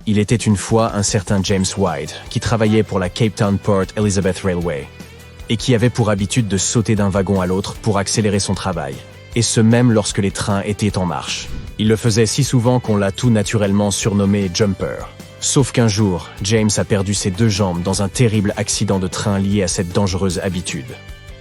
Il était une fois un certain James White qui travaillait pour la Cape Town Port Elizabeth Railway et qui avait pour habitude de sauter d'un wagon à l'autre pour accélérer son travail, et ce même lorsque les trains étaient en marche. Il le faisait si souvent qu'on l'a tout naturellement surnommé Jumper. Sauf qu'un jour, James a perdu ses 2 jambes dans un terrible accident de train lié à cette dangereuse habitude.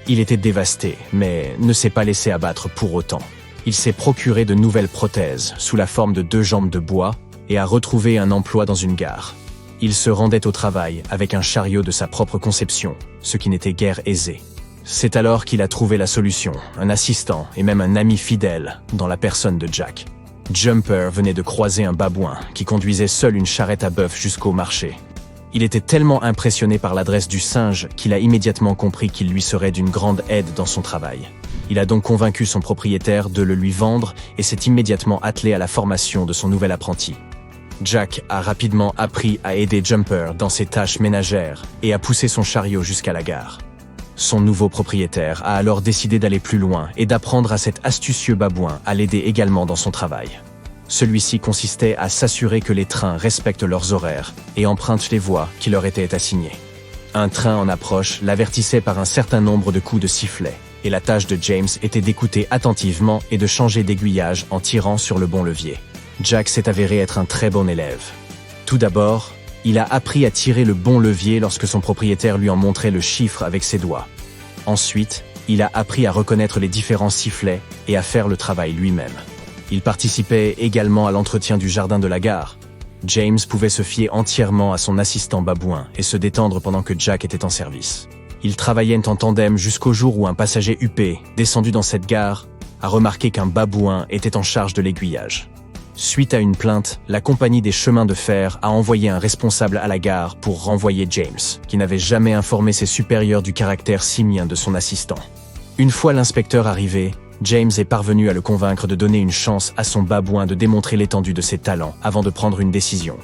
Il était dévasté, mais ne s'est pas laissé abattre pour autant. Il s'est procuré de nouvelles prothèses sous la forme de 2 jambes de bois et a retrouvé un emploi dans une gare. Il se rendait au travail avec un chariot de sa propre conception, ce qui n'était guère aisé. C'est alors qu'il a trouvé la solution, un assistant et même un ami fidèle dans la personne de Jack. Jumper venait de croiser un babouin qui conduisait seul une charrette à bœuf jusqu'au marché. Il était tellement impressionné par l'adresse du singe qu'il a immédiatement compris qu'il lui serait d'une grande aide dans son travail. Il a donc convaincu son propriétaire de le lui vendre et s'est immédiatement attelé à la formation de son nouvel apprenti. Jack a rapidement appris à aider Jumper dans ses tâches ménagères et a poussé son chariot jusqu'à la gare. Son nouveau propriétaire a alors décidé d'aller plus loin et d'apprendre à cet astucieux babouin à l'aider également dans son travail. Celui-ci consistait à s'assurer que les trains respectent leurs horaires et empruntent les voies qui leur étaient assignées. Un train en approche l'avertissait par un certain nombre de coups de sifflet, et la tâche de James était d'écouter attentivement et de changer d'aiguillage en tirant sur le bon levier. Jack s'est avéré être un très bon élève. Tout d'abord, il a appris à tirer le bon levier lorsque son propriétaire lui en montrait le chiffre avec ses doigts. Ensuite, il a appris à reconnaître les différents sifflets et à faire le travail lui-même. Il participait également à l'entretien du jardin de la gare. James pouvait se fier entièrement à son assistant babouin et se détendre pendant que Jack était en service. Ils travaillaient en tandem jusqu'au jour où un passager huppé, descendu dans cette gare, a remarqué qu'un babouin était en charge de l'aiguillage. Suite à une plainte, la compagnie des chemins de fer a envoyé un responsable à la gare pour renvoyer James, qui n'avait jamais informé ses supérieurs du caractère simien de son assistant. Une fois l'inspecteur arrivé, James est parvenu à le convaincre de donner une chance à son babouin de démontrer l'étendue de ses talents avant de prendre une décision.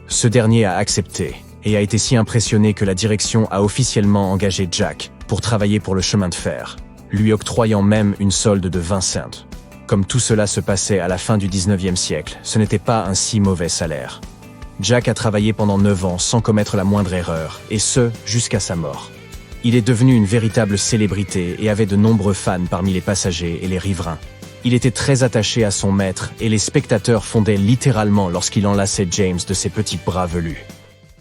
Ce dernier a accepté et a été si impressionné que la direction a officiellement engagé Jack pour travailler pour le chemin de fer, lui octroyant même une solde de 20 cents. Comme tout cela se passait à la fin du 19e siècle, ce n'était pas un si mauvais salaire. Jack a travaillé pendant 9 ans sans commettre la moindre erreur, et ce, jusqu'à sa mort. Il est devenu une véritable célébrité et avait de nombreux fans parmi les passagers et les riverains. Il était très attaché à son maître et les spectateurs fondaient littéralement lorsqu'il enlaçait James de ses petits bras velus.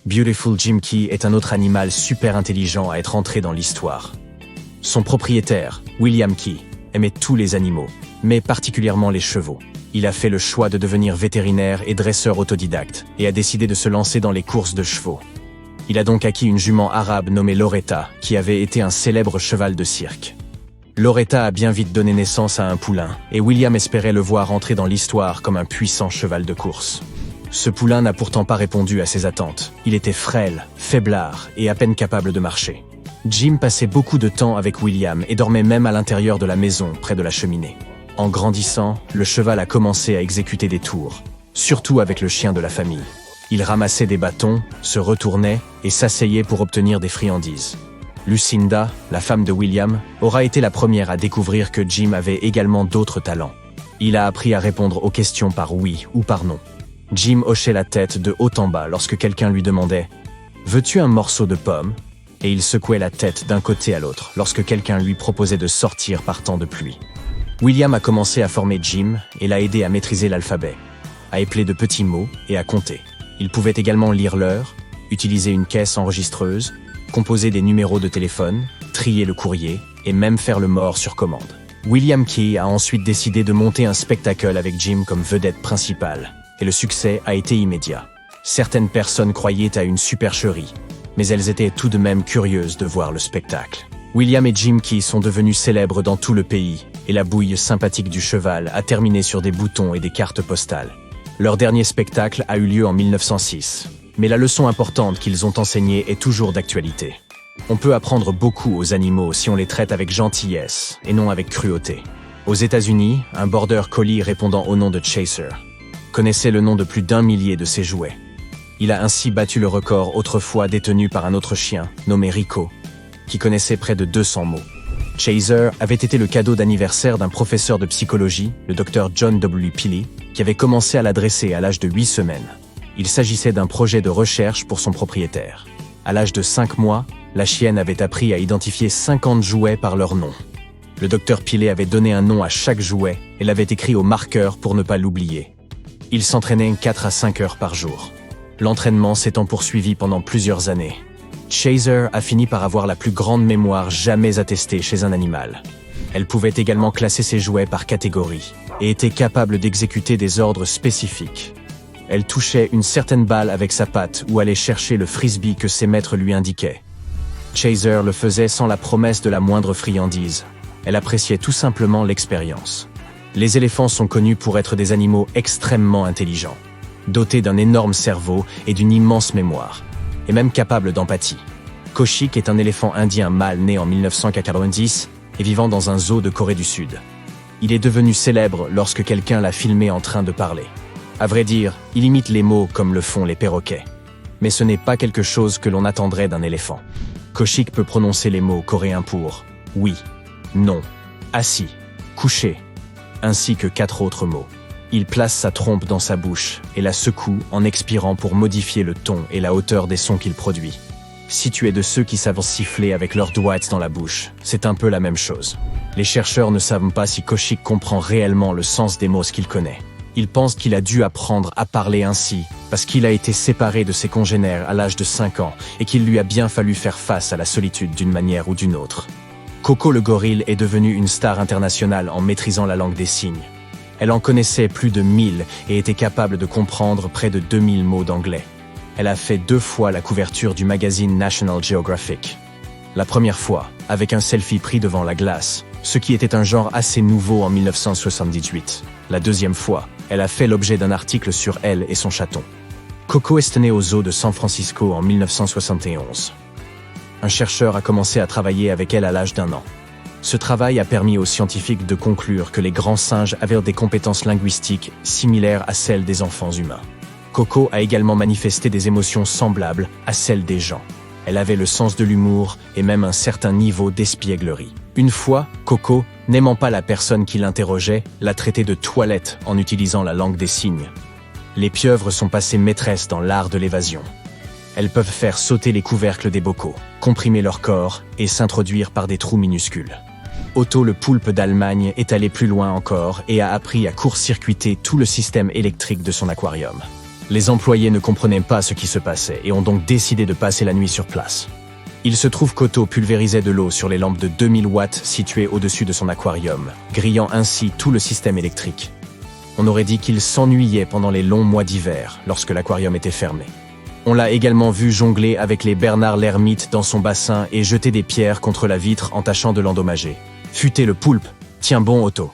Beautiful Jim Key est un autre animal super intelligent à être entré dans l'histoire. Son propriétaire, William Key, aimait tous les animaux, mais particulièrement les chevaux. Il a fait le choix de devenir vétérinaire et dresseur autodidacte et a décidé de se lancer dans les courses de chevaux. Il a donc acquis une jument arabe nommée Loretta, qui avait été un célèbre cheval de cirque. Loretta a bien vite donné naissance à un poulain, et William espérait le voir entrer dans l'histoire comme un puissant cheval de course. Ce poulain n'a pourtant pas répondu à ses attentes. Il était frêle, faiblard et à peine capable de marcher. Jim passait beaucoup de temps avec William et dormait même à l'intérieur de la maison, près de la cheminée. En grandissant, le cheval a commencé à exécuter des tours, surtout avec le chien de la famille. Il ramassait des bâtons, se retournait et s'asseyait pour obtenir des friandises. Lucinda, la femme de William, aura été la première à découvrir que Jim avait également d'autres talents. Il a appris à répondre aux questions par oui ou par non. Jim hochait la tête de haut en bas lorsque quelqu'un lui demandait « Veux-tu un morceau de pomme ?» et il secouait la tête d'un côté à l'autre lorsque quelqu'un lui proposait de sortir par temps de pluie. William a commencé à former Jim et l'a aidé à maîtriser l'alphabet, à épeler de petits mots et à compter. Il pouvait également lire l'heure, utiliser une caisse enregistreuse, composer des numéros de téléphone, trier le courrier et même faire le mort sur commande. William Key a ensuite décidé de monter un spectacle avec Jim comme vedette principale, et le succès a été immédiat. Certaines personnes croyaient à une supercherie, mais elles étaient tout de même curieuses de voir le spectacle. William et Jim Key sont devenus célèbres dans tout le pays, et la bouille sympathique du cheval a terminé sur des boutons et des cartes postales. Leur dernier spectacle a eu lieu en 1906, mais la leçon importante qu'ils ont enseignée est toujours d'actualité. On peut apprendre beaucoup aux animaux si on les traite avec gentillesse et non avec cruauté. Aux États-Unis, un border collie répondant au nom de Chaser connaissait le nom de plus d'1 millier de ses jouets. Il a ainsi battu le record autrefois détenu par un autre chien, nommé Rico, qui connaissait près de 200 mots. Chaser avait été le cadeau d'anniversaire d'un professeur de psychologie, le Dr John W. Pilley, qui avait commencé à l'adresser à l'âge de 8 semaines. Il s'agissait d'un projet de recherche pour son propriétaire. À l'âge de 5 mois, la chienne avait appris à identifier 50 jouets par leur nom. Le docteur Pilet avait donné un nom à chaque jouet et l'avait écrit au marqueur pour ne pas l'oublier. Il s'entraînait 4 à 5 heures par jour. L'entraînement s'étant poursuivi pendant plusieurs années. Chaser a fini par avoir la plus grande mémoire jamais attestée chez un animal. Elle pouvait également classer ses jouets par catégorie et était capable d'exécuter des ordres spécifiques. Elle touchait une certaine balle avec sa patte ou allait chercher le frisbee que ses maîtres lui indiquaient. Chaser le faisait sans la promesse de la moindre friandise. Elle appréciait tout simplement l'expérience. Les éléphants sont connus pour être des animaux extrêmement intelligents, dotés d'un énorme cerveau et d'une immense mémoire, et même capables d'empathie. Kaushik est un éléphant indien mâle né en 1990 et vivant dans un zoo de Corée du Sud. Il est devenu célèbre lorsque quelqu'un l'a filmé en train de parler. À vrai dire, il imite les mots comme le font les perroquets. Mais ce n'est pas quelque chose que l'on attendrait d'un éléphant. Kaushik peut prononcer les mots coréens pour « oui », non, assis, couché, ainsi que 4 autres mots. Il place sa trompe dans sa bouche et la secoue en expirant pour modifier le ton et la hauteur des sons qu'il produit. Si tu es de ceux qui savent siffler avec leurs doigts dans la bouche, c'est un peu la même chose. Les chercheurs ne savent pas si Kaushik comprend réellement le sens des mots qu'il connaît. Ils pensent qu'il a dû apprendre à parler ainsi parce qu'il a été séparé de ses congénères à l'âge de 5 ans et qu'il lui a bien fallu faire face à la solitude d'une manière ou d'une autre. Coco le gorille est devenue une star internationale en maîtrisant la langue des signes. Elle en connaissait plus de 1000 et était capable de comprendre près de 2000 mots d'anglais. Elle a fait 2 fois la couverture du magazine National Geographic. La première fois, avec un selfie pris devant la glace, ce qui était un genre assez nouveau en 1978. La deuxième fois, elle a fait l'objet d'un article sur elle et son chaton. Coco est née au zoo de San Francisco en 1971. Un chercheur a commencé à travailler avec elle à l'âge d'1 an. Ce travail a permis aux scientifiques de conclure que les grands singes avaient des compétences linguistiques similaires à celles des enfants humains. Coco a également manifesté des émotions semblables à celles des gens. Elle avait le sens de l'humour et même un certain niveau d'espièglerie. Une fois, Coco, n'aimant pas la personne qui l'interrogeait, l'a traité de toilette en utilisant la langue des signes. Les pieuvres sont passées maîtresses dans l'art de l'évasion. Elles peuvent faire sauter les couvercles des bocaux, comprimer leur corps et s'introduire par des trous minuscules. Otto le poulpe d'Allemagne est allé plus loin encore et a appris à court-circuiter tout le système électrique de son aquarium. Les employés ne comprenaient pas ce qui se passait et ont donc décidé de passer la nuit sur place. Il se trouve qu'Otto pulvérisait de l'eau sur les lampes de 2000 watts situées au-dessus de son aquarium, grillant ainsi tout le système électrique. On aurait dit qu'il s'ennuyait pendant les longs mois d'hiver, lorsque l'aquarium était fermé. On l'a également vu jongler avec les Bernard l'ermite dans son bassin et jeter des pierres contre la vitre en tâchant de l'endommager. Futé le poulpe, tiens bon Otto.